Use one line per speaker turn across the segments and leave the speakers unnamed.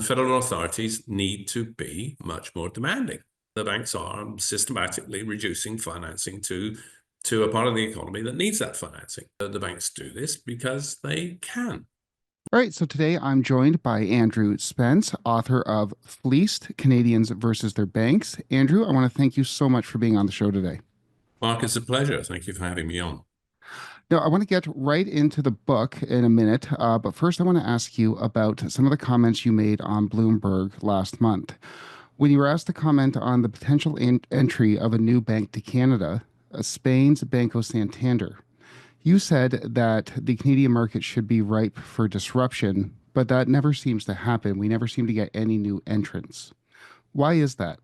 federal authorities need to be much more demanding. The banks are systematically reducing financing to a part of the economy that needs that financing. The banks do this because they can.
All right, so today I'm joined by Andrew Spence, author of Fleeced, Canadians versus Their Banks. Andrew, I want to thank you so much for being on the show today.
Mark, it's a pleasure. Thank you for having me on.
Now, I want to get right into the book in a minute, but first I want to ask you about some of the comments you made on Bloomberg last month. When you were asked to comment on the potential entry of a new bank to Canada, Spain's Banco Santander, you said that the Canadian market should be ripe for disruption, but that never seems to happen. We never seem to get any new entrants. Why is that?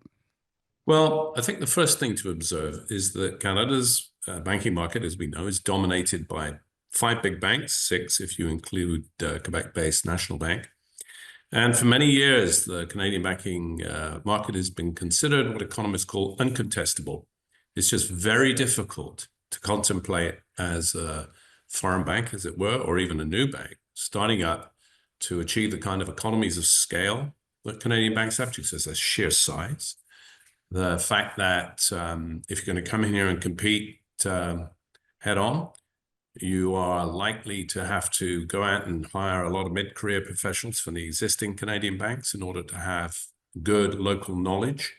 Well, I think the first thing to observe is that Canada's banking market, as we know, is dominated by 5 big banks, 6 if you include Quebec-based National Bank. And for many years, the Canadian banking market has been considered what economists call uncontestable. It's just very difficult to contemplate as a foreign bank, as it were, or even a new bank, starting up to achieve the kind of economies of scale that Canadian banks have, because there's sheer size. The fact that if you're going to come in here and compete head on, you are likely to have to go out and hire a lot of mid-career professionals from the existing Canadian banks in order to have good local knowledge.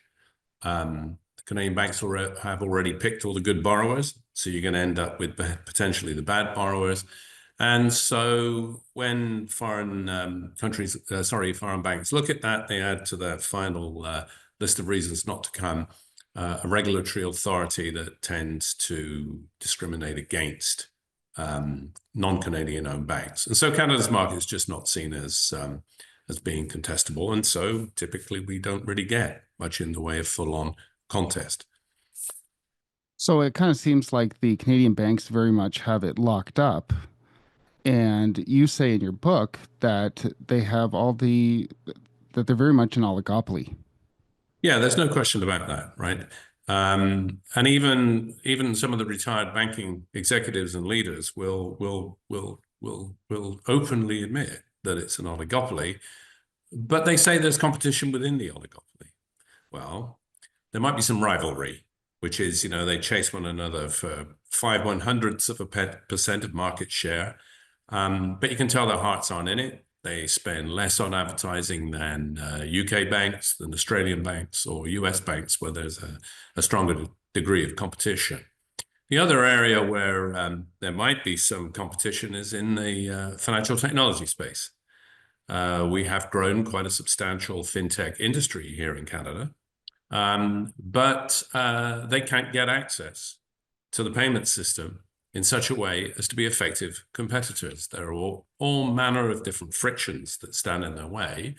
Canadian banks have already picked all the good borrowers, so you're going to end up with potentially the bad borrowers. And so when foreign banks look at that, they add to their final list of reasons not to come a regulatory authority that tends to discriminate against non-Canadian owned banks. And so Canada's market is just not seen as being contestable. And so typically we don't really get much in the way of full-on contest.
So it kind of seems like the Canadian banks very much have it locked up. And you say in your book that they have that they're very much an oligopoly.
Yeah, there's no question about that, right? And even some of the retired banking executives and leaders will openly admit that it's an oligopoly, but they say there's competition within the oligopoly. Well, there might be some rivalry, which is, they chase one another for 0.05% of market share. But you can tell their hearts aren't in it. They spend less on advertising than UK banks, than Australian banks or US banks, where there's a stronger degree of competition. The other area where there might be some competition is in the financial technology space. We have grown quite a substantial fintech industry here in Canada. But they can't get access to the payment system in such a way as to be effective competitors. There are all manner of different frictions that stand in their way,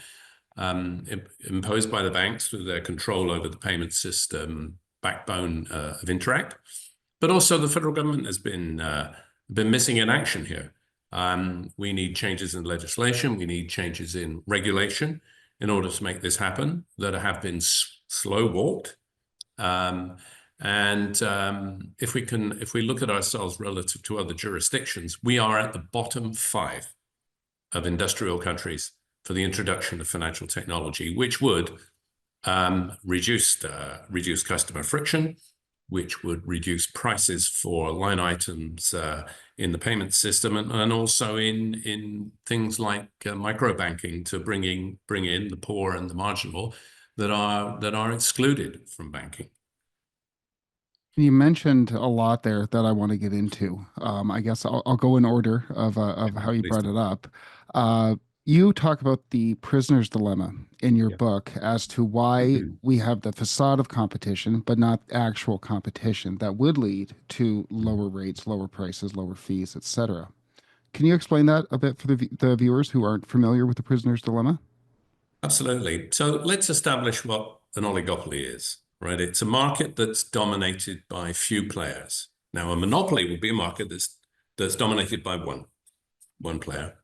imposed by the banks through their control over the payment system backbone of Interact. But also the federal government has been missing in action here. We need changes in legislation. We need changes in regulation in order to make this happen that have been slow walked. If we look at ourselves relative to other jurisdictions, we are at the bottom 5 of industrial countries for the introduction of financial technology, which would reduce customer friction, which would reduce prices for line items in the payment system, and also in things like microbanking to bring in the poor and the marginal that are excluded from banking.
You mentioned a lot there that I want to get into. I guess I'll go in order of how you brought it up. You talk about the prisoner's dilemma in your book as to why we have the facade of competition, but not actual competition that would lead to lower rates, lower prices, lower fees, etc. Can you explain that a bit for the viewers who aren't familiar with the prisoner's dilemma?
Absolutely. So let's establish what an oligopoly is, right? It's a market that's dominated by few players. Now, a monopoly would be a market that's dominated by one player.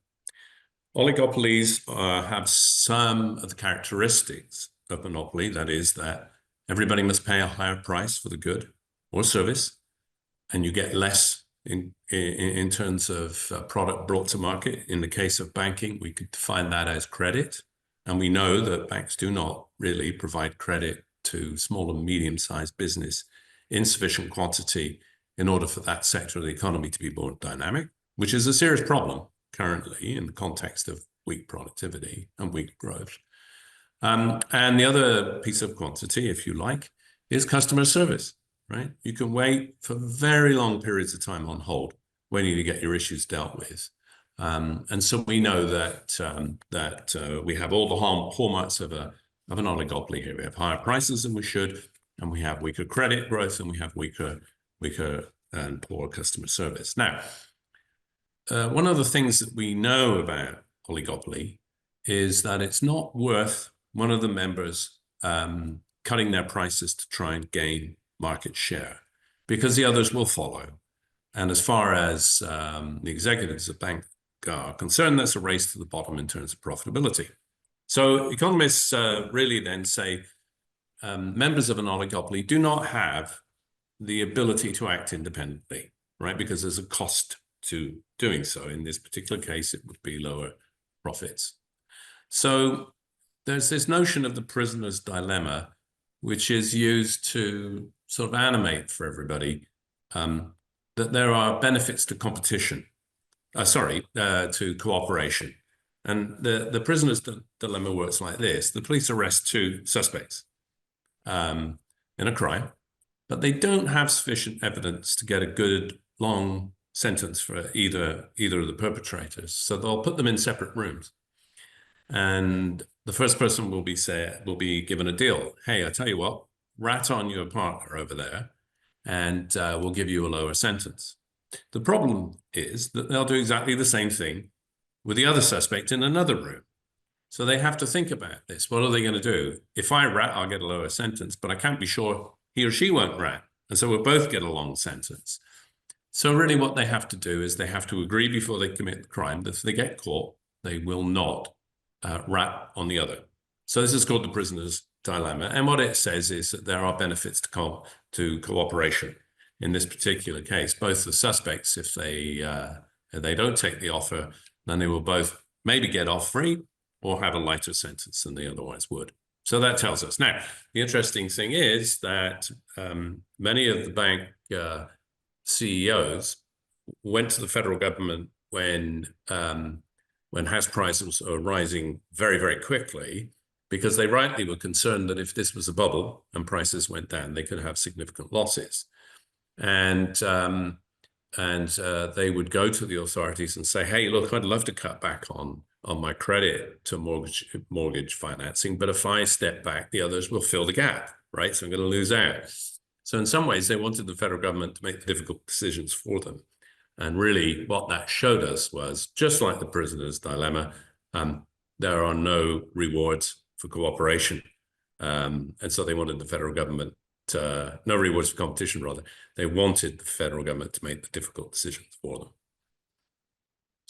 Oligopolies have some of the characteristics of monopoly. That is that everybody must pay a higher price for the good or service, and you get less in terms of product brought to market. In the case of banking, we could define that as credit. And we know that banks do not really provide credit to small and medium-sized business in sufficient quantity in order for that sector of the economy to be more dynamic, which is a serious problem currently in the context of weak productivity and weak growth. And the other piece of quantity, if you like, is customer service, right? You can wait for very long periods of time on hold when you get your issues dealt with. And so we know that we have all the hallmarks of an oligopoly here. We have higher prices than we should, and we have weaker credit growth, and we have weaker and poor customer service. Now, one of the things that we know about oligopoly is that it's not worth one of the members cutting their prices to try and gain market share, because the others will follow. And as far as the executives of bank are concerned, that's a race to the bottom in terms of profitability. So economists really then say members of an oligopoly do not have the ability to act independently, right? Because there's a cost to doing so. In this particular case, it would be lower profits. So there's this notion of the prisoner's dilemma, which is used to sort of animate for everybody that there are benefits to competition, to cooperation. And the prisoner's dilemma works like this. The police arrest two suspects in a crime, but they don't have sufficient evidence to get a good long sentence for either of the perpetrators. So they'll put them in separate rooms. And the first person will be given a deal. Hey, I tell you what, rat on your partner over there, and we'll give you a lower sentence. The problem is that they'll do exactly the same thing with the other suspect in another room. So they have to think about this. What are they going to do? If I rat, I'll get a lower sentence, but I can't be sure he or she won't rat. And so we'll both get a long sentence. So really what they have to do is they have to agree before they commit the crime that if they get caught, they will not rat on the other. So this is called the prisoner's dilemma. And what it says is that there are benefits to cooperation. In this particular case, both the suspects, if they don't take the offer, then they will both maybe get off free or have a lighter sentence than they otherwise would. So that tells us. Now, the interesting thing is that many of the bank CEOs went to the federal government when house prices were rising very, very quickly, because they rightly were concerned that if this was a bubble and prices went down, they could have significant losses. And they would go to the authorities and say, hey, look, I'd love to cut back on my credit to mortgage financing, but if I step back, the others will fill the gap, right? So I'm going to lose out. So in some ways, they wanted the federal government to make the difficult decisions for them. And really what that showed us was, just like the prisoner's dilemma, there are no rewards for cooperation. And so they wanted the federal government, no rewards for competition, rather. They wanted the federal government to make the difficult decisions for them.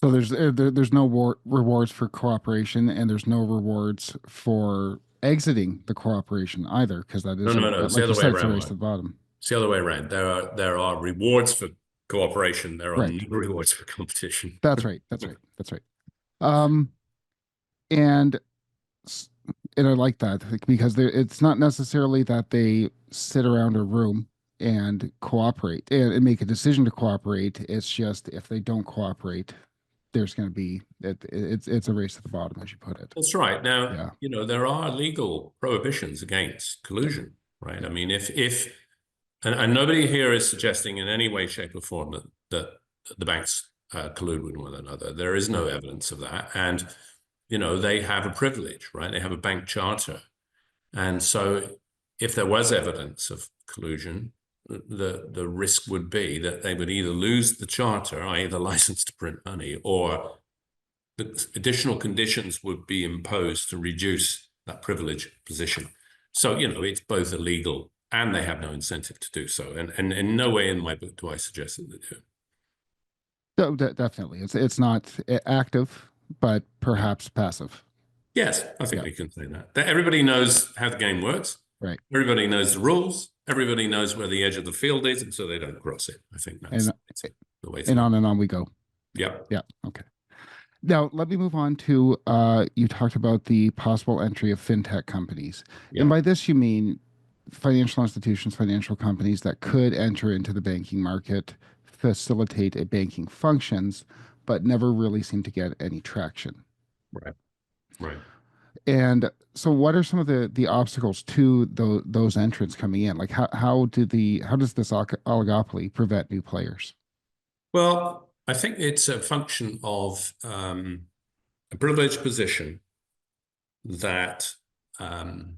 So there's no rewards for cooperation, and there's no rewards for exiting the cooperation either, because that is
no. It's
like
the other
you
way
said, it's a
around.
race to the bottom.
It's the other way around. There are rewards for cooperation. There are
Right.
no rewards for competition.
That's right. That's right. That's right. And I like that, because it's not necessarily that they sit around a room and cooperate and make a decision to cooperate. It's just if they don't cooperate, there's going to be it's a race to the bottom, as you put it.
That's right. Now,
Yeah.
you know, there are legal prohibitions against collusion, right? I mean, and nobody here is suggesting in any way, shape, or form that the banks collude with one another. There is no evidence of that. And, you know, they have a privilege, right? They have a bank charter. And so if there was evidence of collusion, the risk would be that they would either lose the charter, i.e. the license to print money, or the additional conditions would be imposed to reduce that privileged position. So, you know, it's both illegal and they have no incentive to do so. And in no way in my book do I suggest that they do.
No, definitely. It's not active, but perhaps passive.
Yes, I think we can say that. Everybody knows how the game works.
Right.
Everybody knows the rules. Everybody knows where the edge of the field is, and so they don't cross it. I think that's the way.
And on we go.
Yep.
Yeah. Okay. Now, let me move on to you talked about the possible entry of fintech companies. And
Yeah,
by this, you mean financial institutions, financial companies that could enter into the banking market, facilitate a banking functions, but never really seem to get any traction.
right, right.
And so, what are some of the obstacles to those entrants coming in? Like, how does this oligopoly prevent new players?
Well, I think it's a function of a privileged position that um,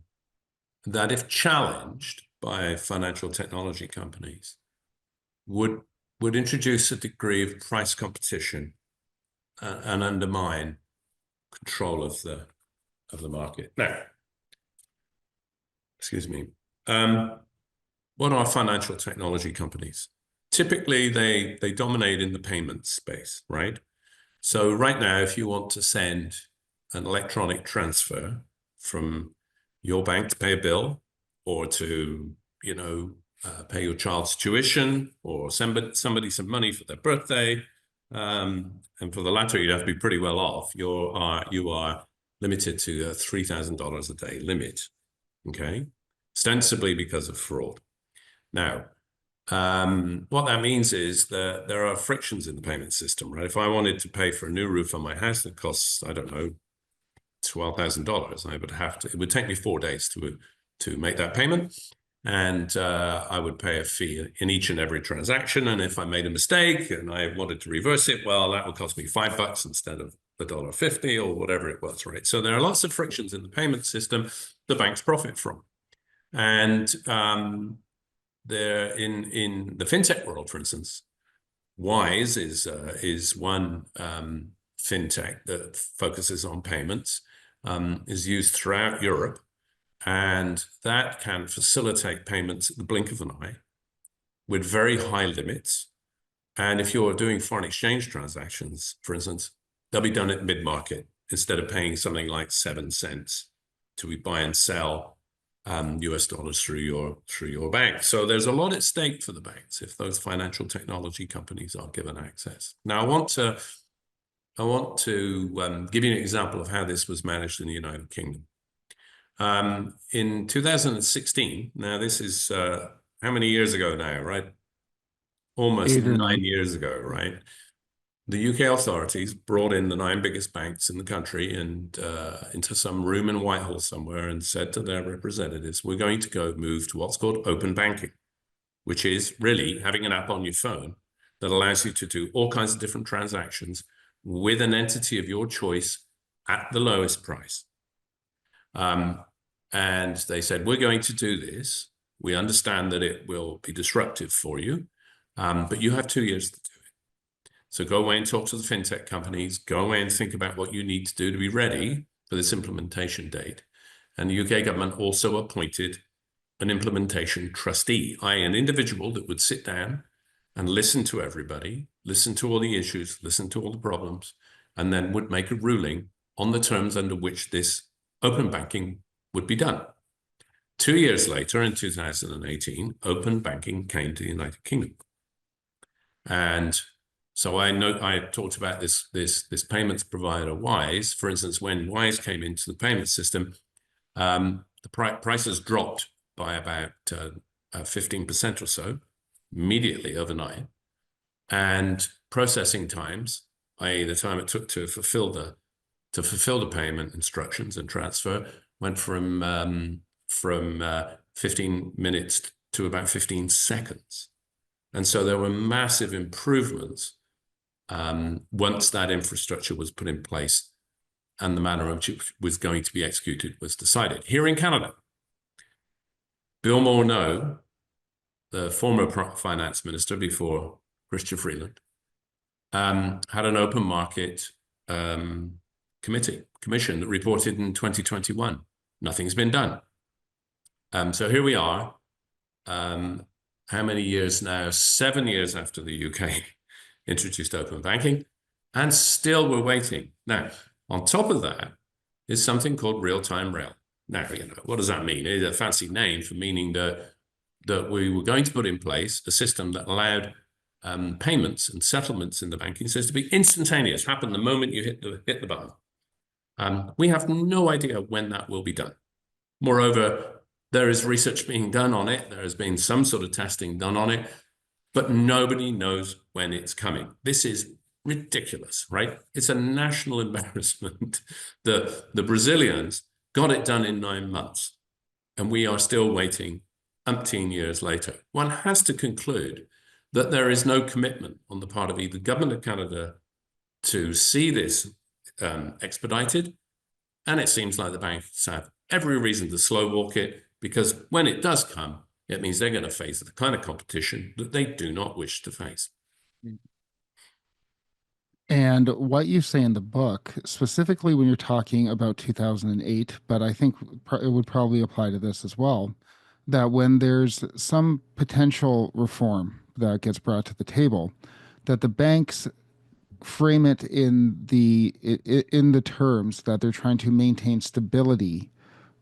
that if challenged by financial technology companies would introduce a degree of price competition and undermine control of the market. Now, excuse me. Um, what are financial technology companies? Typically, they dominate in the payment space, right? So right now, if you want to send an electronic transfer from your bank to pay a bill or to, pay your child's tuition or send somebody some money for their birthday, and for the latter, you'd have to be pretty well off. You are limited to a $3,000 a day limit, okay? Ostensibly because of fraud. Now, what that means is that there are frictions in the payment system, right? If I wanted to pay for a new roof on my house that costs, I don't know, $12,000, it would take me 4 days to make that payment. And I would pay a fee in each and every transaction. And if I made a mistake and I wanted to reverse it, well, that would cost me $5 instead of $1.50 or whatever it was, right? So there are lots of frictions in the payment system the banks profit from. And there in the fintech world, for instance, Wise is one fintech that focuses on payments, is used throughout Europe, and that can facilitate payments at the blink of an eye with very high limits. And if you're doing foreign exchange transactions, for instance, they'll be done at mid-market instead of paying something like 7 cents to buy and sell US dollars through your bank. So there's a lot at stake for the banks if those financial technology companies are given access. Now, I want to give you an example of how this was managed in the United Kingdom. In 2016, now this is how many years ago now, right? Almost
8 or 9.
9 years ago, right? The UK authorities brought in the 9 biggest banks in the country and into some room in Whitehall somewhere and said to their representatives, we're going to go move to what's called open banking, which is really having an app on your phone that allows you to do all kinds of different transactions with an entity of your choice at the lowest price. And they said, we're going to do this. We understand that it will be disruptive for you, but you have 2 years to do it. So go away and talk to the fintech companies, go away and think about what you need to do to be ready for this implementation date. And the UK government also appointed an implementation trustee, i.e. an individual that would sit down and listen to everybody, listen to all the issues, listen to all the problems, and then would make a ruling on the terms under which this open banking would be done. 2 years later, in 2018, open banking came to the United Kingdom. And so I talked about this payments provider Wise. For instance, when Wise came into the payment system, the prices dropped by about 15% or so immediately overnight, and processing times, i.e., the time it took to fulfill the payment instructions and transfer, went from 15 minutes to about 15 seconds. And so there were massive improvements once that infrastructure was put in place and the manner in which it was going to be executed was decided. Here in Canada, Bill Morneau, the former finance minister before Chrystia Freeland, had an open market commission that reported in 2021. Nothing's been done. So here we are. How many years now? 7 years after the UK introduced open banking, and still we're waiting. Now, on top of that is something called real-time rail. Now, what does that mean? It's a fancy name for meaning that we were going to put in place a system that allowed payments and settlements in the banking system to be instantaneous, happen the moment you hit the button. We have no idea when that will be done. Moreover, there is research being done on it. There has been some sort of testing done on it, but nobody knows when it's coming. This is ridiculous, right? It's a national embarrassment. The Brazilians got it done in 9 months, and we are still waiting umpteen years later. One has to conclude that there is no commitment on the part of either government of Canada to see this expedited, and it seems like the banks have every reason to slow walk it, because when it does come, it means they're going to face the kind of competition that they do not wish to face.
And what you say in the book, specifically when you're talking about 2008, but I think it would probably apply to this as well, that when there's some potential reform that gets brought to the table, that the banks frame it in the terms that they're trying to maintain stability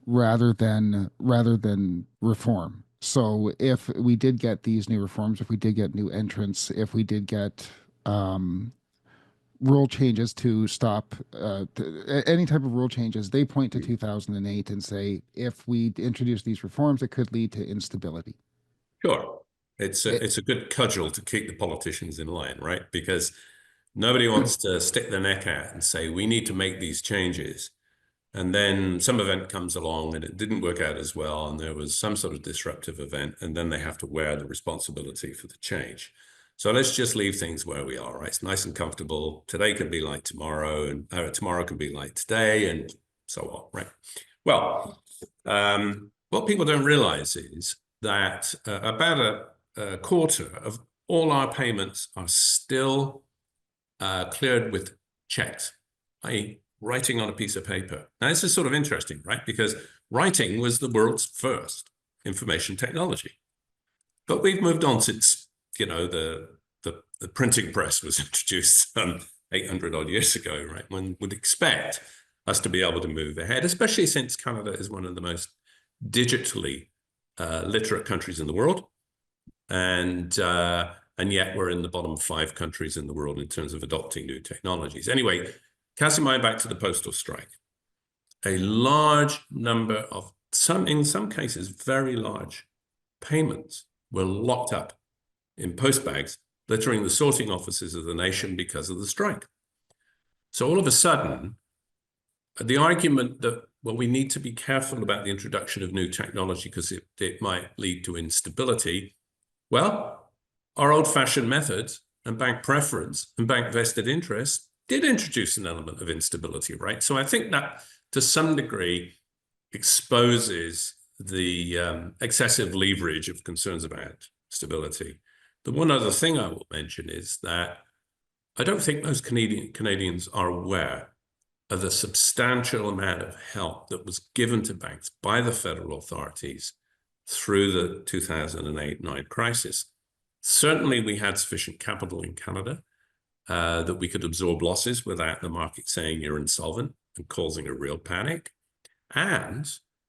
rather than reform. So if we did get these new reforms, if we did get new entrants, if we did get rule changes to stop any type of rule changes, they point to 2008 and say, if we introduce these reforms, it could lead to instability.
Sure. It's a good cudgel to keep the politicians in line, right? Because nobody wants to stick their neck out and say, we need to make these changes. And then some event comes along and it didn't work out as well, and there was some sort of disruptive event, and then they have to wear the responsibility for the change. So let's just leave things where we are, right? It's nice and comfortable. Today can be like tomorrow, and tomorrow can be like today, and so on, right? Well, what people don't realize is that about a quarter of all our payments are still cleared with checks, i.e., writing on a piece of paper. Now, this is sort of interesting, right? Because writing was the world's first information technology. But we've moved on since, the printing press was introduced 800 odd years ago, right? One would expect us to be able to move ahead, especially since Canada is one of the most digitally literate countries in the world. And yet we're in the bottom 5 countries in the world in terms of adopting new technologies. Anyway, casting my mind back to the postal strike, a large number of in some cases, very large payments were locked up in post bags, littering the sorting offices of the nation because of the strike. So all of a sudden, the argument that, well, we need to be careful about the introduction of new technology because it might lead to instability. Well, our old-fashioned methods and bank preference and bank vested interest did introduce an element of instability, right? So I think that to some degree exposes the excessive leverage of concerns about stability. The one other thing I will mention is that I don't think most Canadians are aware of the substantial amount of help that was given to banks by the federal authorities through the 2008-9 crisis. Certainly, we had sufficient capital in Canada that we could absorb losses without the market saying you're insolvent and causing a real panic. And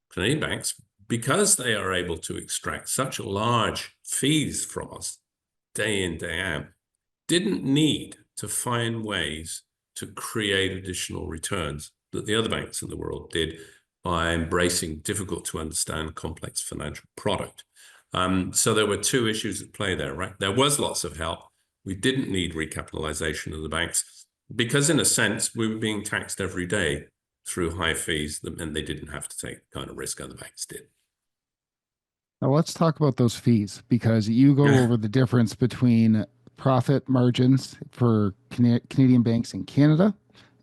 Canadian banks, because they are able to extract such large fees from us day in, day out, didn't need to find ways to create additional returns that the other banks in the world did by embracing difficult to understand complex financial product. So there were 2 issues at play there, right? There was lots of help. We didn't need recapitalization of the banks because, in a sense, we were being taxed every day through high fees that meant they didn't have to take the kind of risk other banks did.
Now let's talk about those fees, because you go over the difference between profit margins for Canadian banks in Canada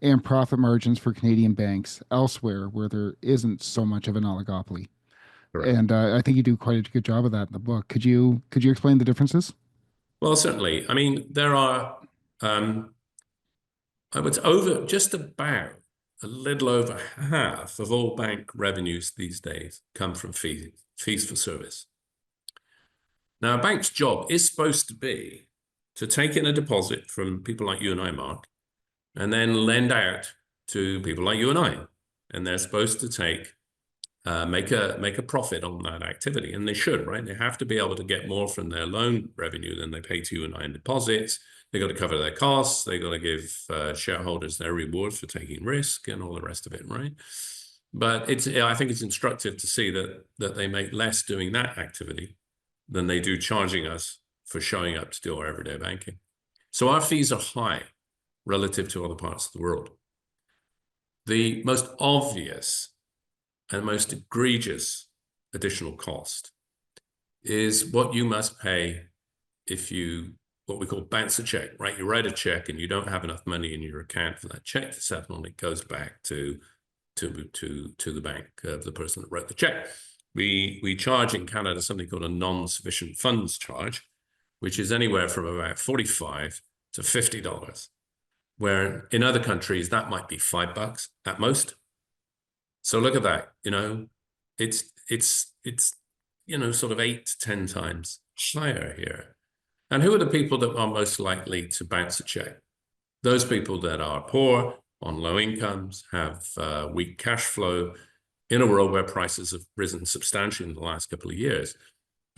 and profit margins for Canadian banks elsewhere where there isn't so much of an oligopoly. Correct. And I think you do quite a good job of that in the book. Could you explain the differences?
Well, certainly. I mean, there are, I would say just about a little over half of all bank revenues these days come from fees for service. Now, a bank's job is supposed to be to take in a deposit from people like you and I, Mark, and then lend out to people like you and I. And they're supposed to take make a profit on that activity, and they should, right? They have to be able to get more from their loan revenue than they pay to you and I in deposits. They got to cover their costs. They got to give shareholders their reward for taking risk and all the rest of it, right? But I think it's instructive to see that they make less doing that activity than they do charging us for showing up to do our everyday banking. So our fees are high relative to other parts of the world. The most obvious and most egregious additional cost is what you must pay if you, what we call bounce a check, right? You write a check and you don't have enough money in your account for that check to settle, and it goes back to the bank of the person that wrote the check. We charge in Canada something called a non-sufficient funds charge, which is anywhere from about $45 to $50, where in other countries that might be $5 at most. So look at that, it's sort of 8 to 10 times higher here. And who are the people that are most likely to bounce a check? Those people that are poor, on low incomes, have weak cash flow in a world where prices have risen substantially in the last couple of years.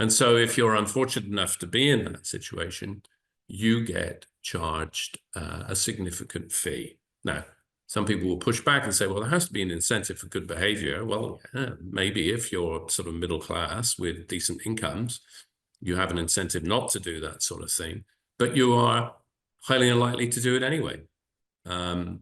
And so if you're unfortunate enough to be in that situation, you get charged a significant fee. Now, some people will push back and say, well, there has to be an incentive for good behavior. Well, yeah, maybe if you're sort of middle class with decent incomes, you have an incentive not to do that sort of thing, but you are highly unlikely to do it anyway. And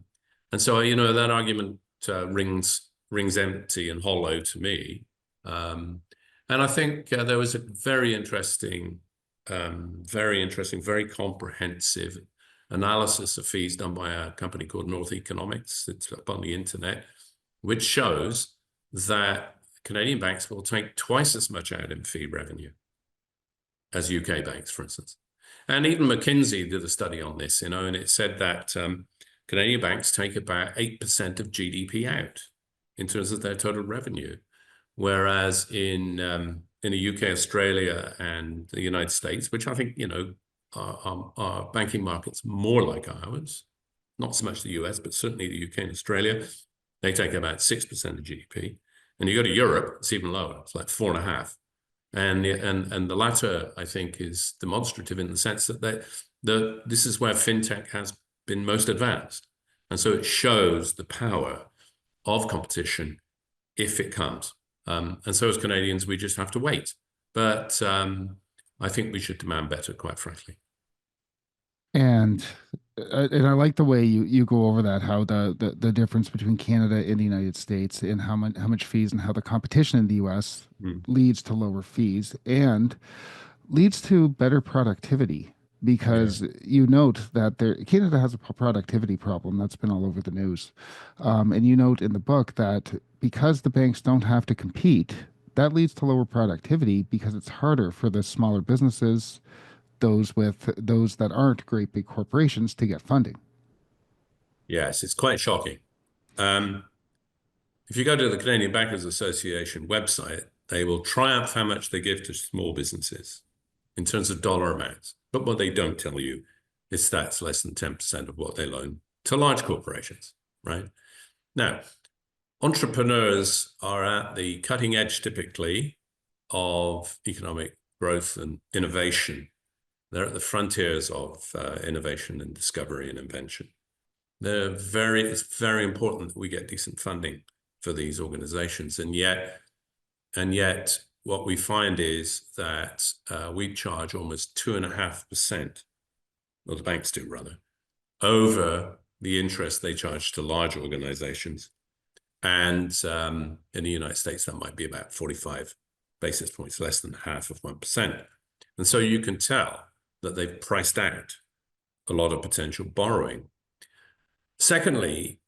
so, that argument rings empty and hollow to me. And I think there was a very interesting, very comprehensive analysis of fees done by a company called North Economics. It's up on the internet, which shows that Canadian banks will take twice as much out in fee revenue as UK banks, for instance. And even McKinsey did a study on this, and it said that Canadian banks take about 8% of GDP out in terms of their total revenue, whereas in the UK, Australia, and the United States, which I think are banking markets more like ours, not so much the US, but certainly the UK and Australia, they take about 6% of GDP. And you go to Europe, it's even lower. It's like 4.5%. And the latter, I think, is demonstrative in the sense that this is where fintech has been most advanced. And so it shows the power of competition if it comes. And so as Canadians, we just have to wait. But I think we should demand better, quite frankly.
And I like the way you go over that, how the difference between Canada and the United States, and how much fees, and how the competition in the US leads to lower fees and leads to better productivity. Because you note that Canada has a productivity problem that's been all over the news. And you note in the book that because the banks don't have to compete, that leads to lower productivity because it's harder for the smaller businesses, those that aren't great big corporations, to get funding.
Yes, it's quite shocking. If you go to the Canadian Bankers Association website, they will triumph how much they give to small businesses in terms of dollar amounts. But what they don't tell you is that's less than 10% of what they loan to large corporations, right? Now, entrepreneurs are at the cutting edge, typically, of economic growth and innovation. They're at the frontiers of innovation and discovery and invention. It's very important that we get decent funding for these organizations. And yet, what we find is that we charge almost 2.5%, or the banks do rather, over the interest they charge to large organizations. And in the United States, that might be about 45 basis points, less than half of 1%. And so you can tell that they've priced out a lot of potential borrowing. Secondly,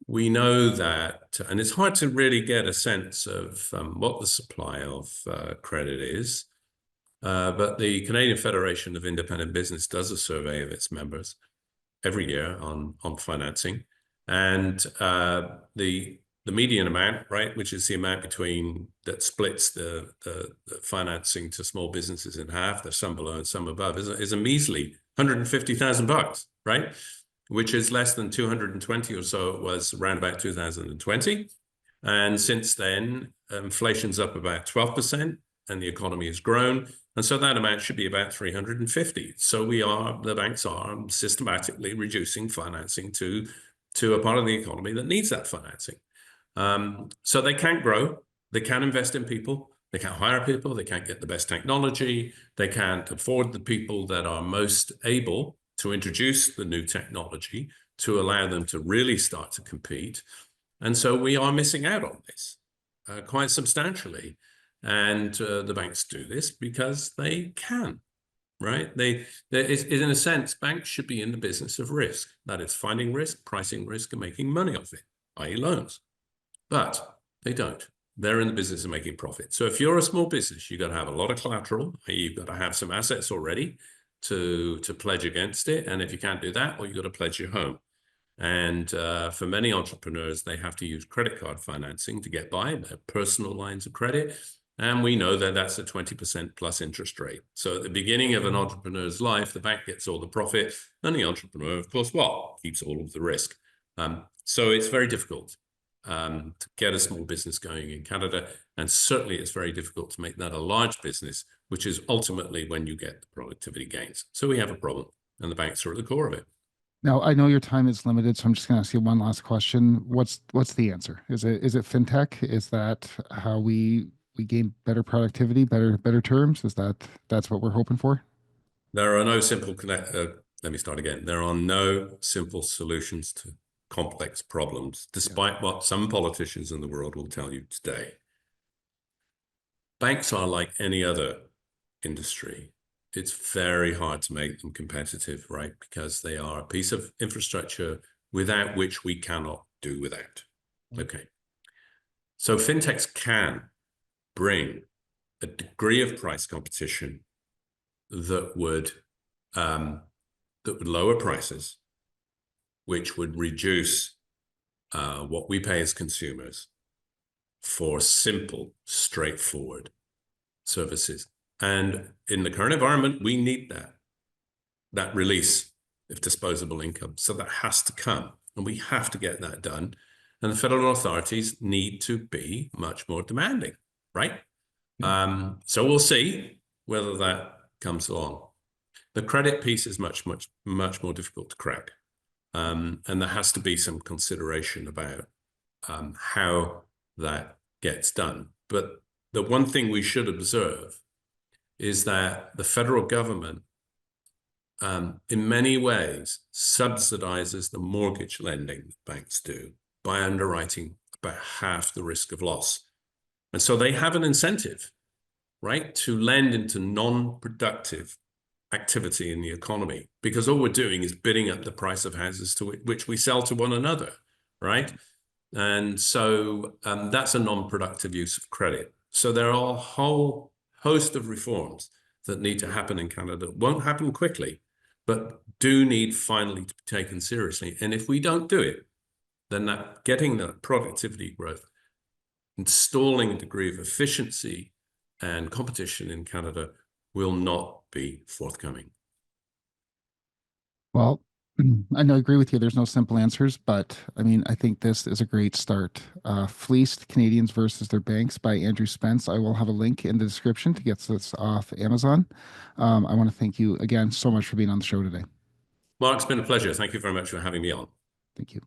we know that, and it's hard to really get a sense of what the supply of credit is, but the Canadian Federation of Independent Business does a survey of its members every year on financing, and the median amount, right, which is the amount that splits the financing to small businesses in half, there's some below and some above, is a measly $150,000, right? Which is less than 220 or so it was around about 2020. And since then, inflation's up about 12% and the economy has grown. And so that amount should be about 350. So the banks are systematically reducing financing to a part of the economy that needs that financing. So they can't grow, they can't invest in people, they can't hire people, they can't get the best technology, they can't afford the people that are most able to introduce the new technology to allow them to really start to compete. And so we are missing out on this quite substantially. And the banks do this because they can, right? In a sense, banks should be in the business of risk. That is finding risk, pricing risk, and making money off it, i.e. loans. But they don't. They're in the business of making profit. So if you're a small business, you've got to have a lot of collateral. You've got to have some assets already to pledge against it. And if you can't do that, well, you've got to pledge your home. And for many entrepreneurs, they have to use credit card financing to get by, their personal lines of credit. And we know that that's a 20% plus interest rate. So at the beginning of an entrepreneur's life, the bank gets all the profit, and the entrepreneur, of course, keeps all of the risk. So it's very difficult to get a small business going in Canada. And certainly it's very difficult to make that a large business, which is ultimately when you get the productivity gains. So we have a problem, and the banks are at the core of it.
Now, I know your time is limited, so I'm just going to ask you one last question. What's the answer? Is it fintech? Is that how we gain better productivity, better terms? That's what we're hoping for?
There are no simple let me start again. There are no simple solutions to complex problems, despite what some politicians in the world will tell you today. Banks are like any other industry. It's very hard to make them competitive, right? Because they are a piece of infrastructure without which we cannot do without. Okay. So fintechs can bring a degree of price competition that would lower prices, which would reduce what we pay as consumers for simple, straightforward services. And in the current environment, we need that release of disposable income. So that has to come, and we have to get that done. And the federal authorities need to be much more demanding, right? So we'll see whether that comes along. The credit piece is much more difficult to crack. And there has to be some consideration about how that gets done. But the one thing we should observe is that the federal government, in many ways, subsidizes the mortgage lending that banks do by underwriting about half the risk of loss. And so they have an incentive, right, to lend into non-productive activity in the economy, because all we're doing is bidding up the price of houses to which we sell to one another, right? And so that's a non-productive use of credit. So there are a whole host of reforms that need to happen in Canada. Won't happen quickly, but do need finally to be taken seriously. And if we don't do it, then getting that productivity growth, installing a degree of efficiency and competition in Canada will not be forthcoming.
Well, I agree with you. There's no simple answers, but I mean, I think this is a great start. Fleeced Canadians versus Their Banks by Andrew Spence. I will have a link in the description to get this off Amazon. I want to thank you again so much for being on the show today.
Mark, it's been a pleasure. Thank you very much for having me on.
Thank you.